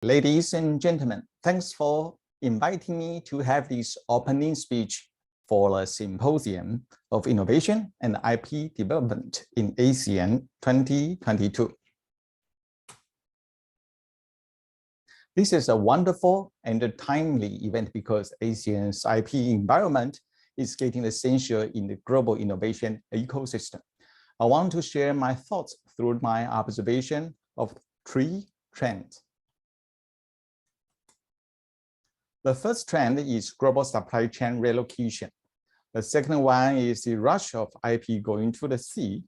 Ladies and gentlemen, thanks for inviting me to have this opening speech for a symposium of innovation and IP development in ASEAN 2022. This is a wonderful and a timely event because ASEAN's IP environment is getting essential in the global innovation ecosystem. I want to share my thoughts through my observation of three trends. The first trend is global supply chain relocation. The second one is the rush of IP going to the sea.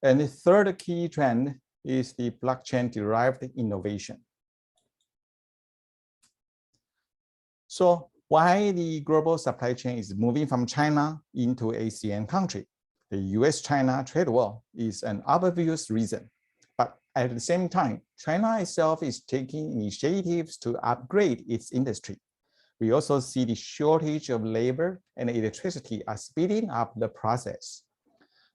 And the third key trend is the blockchain-derived innovation. So why the global supply chain is moving from China into ASEAN country? The US-China trade war is an obvious reason. But at the same time, China itself is taking initiatives to upgrade its industry. We also see the shortage of labor and electricity are speeding up the process.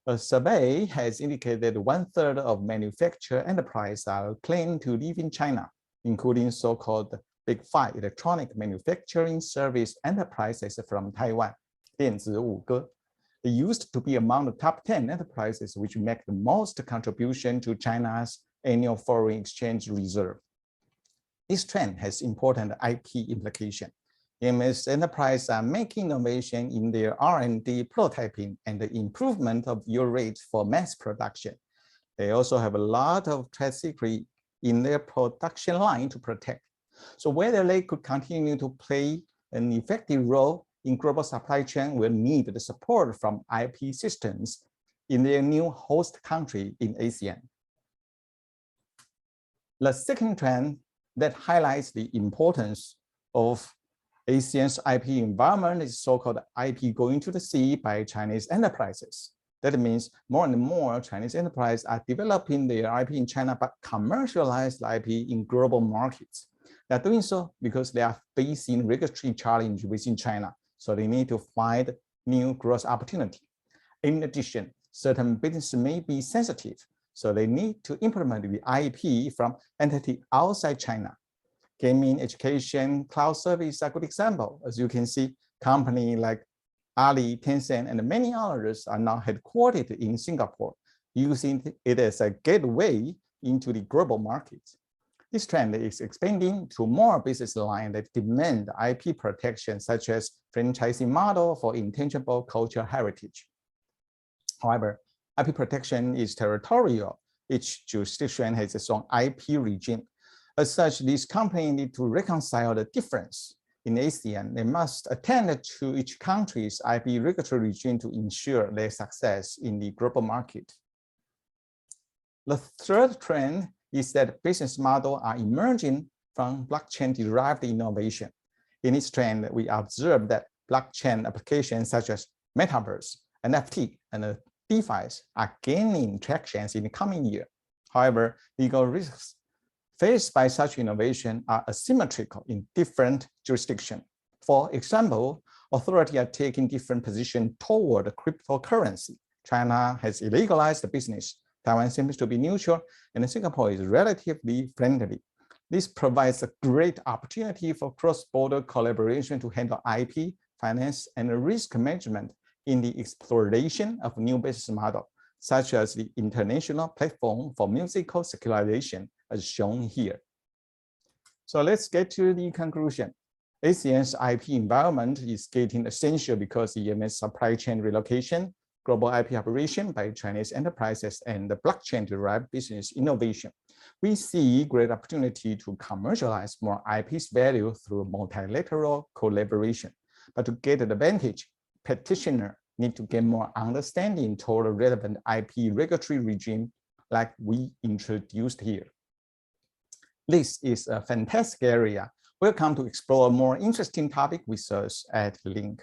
A survey has indicated that 1/3 of manufacturing enterprises are planning to live in China, including so-called Big Five electronic manufacturing service enterprises from Taiwan, 电子五哥. They used to be among the top 10 enterprises which make the most contribution to China's annual foreign exchange reserve. This trend has important IP implications. EMS enterprises are making innovation in their R&D prototyping and the improvement of yield rates for mass production. They also have a lot of trade secrets in their production line to protect. So whether they could continue to play an effective role in global supply chain will need the support from IP systems in their new host country in ASEAN. The second trend that highlights the importance of ASEAN's IP environment is so-called IP going to the sea by Chinese enterprises. That means more and more Chinese enterprises are developing their IP in China but commercialize the IP in global markets. They are doing so because they are facing regulatory challenge within China, so they need to find new growth opportunity. In addition, certain businesses may be sensitive, so they need to implement the IP from entity outside China. Gaming, education, cloud service are a good example. As you can see, companies like Ali, Tencent, and many others are now headquartered in Singapore, using it as a gateway into the global market. This trend is expanding to more business lines that demand IP protection, such as franchising model for intangible cultural heritage. However, IP protection is territorial. Each jurisdiction has its own IP regime. As such, these companies need to reconcile the difference. In ASEAN, they must attend to each country's IP regulatory regime to ensure their success in the global market. The third trend is that business models are emerging from blockchain-derived innovation. In this trend, we observe that blockchain applications such as Metaverse, NFT, and DeFi are gaining traction in the coming year. However, legal risks faced by such innovation are asymmetrical in different jurisdictions. For example, authorities are taking different positions toward cryptocurrency. China has illegalized the business. Taiwan seems to be neutral, and Singapore is relatively friendly. This provides a great opportunity for cross-border collaboration to handle IP, finance, and risk management in the exploration of new business models, such as the International Platform for Musical Circulation, as shown here. So let's get to the conclusion. ASEAN's IP environment is getting essential because the EMS supply chain relocation, global IP operation by Chinese enterprises, and the blockchain-derived business innovation. We see great opportunity to commercialize more IP's value through multilateral collaboration. But to get the advantage, practitioners need to get more understanding toward a relevant IP regulatory regime like we introduced here. This is a fantastic area. Welcome to explore a more interesting topic with us at Link.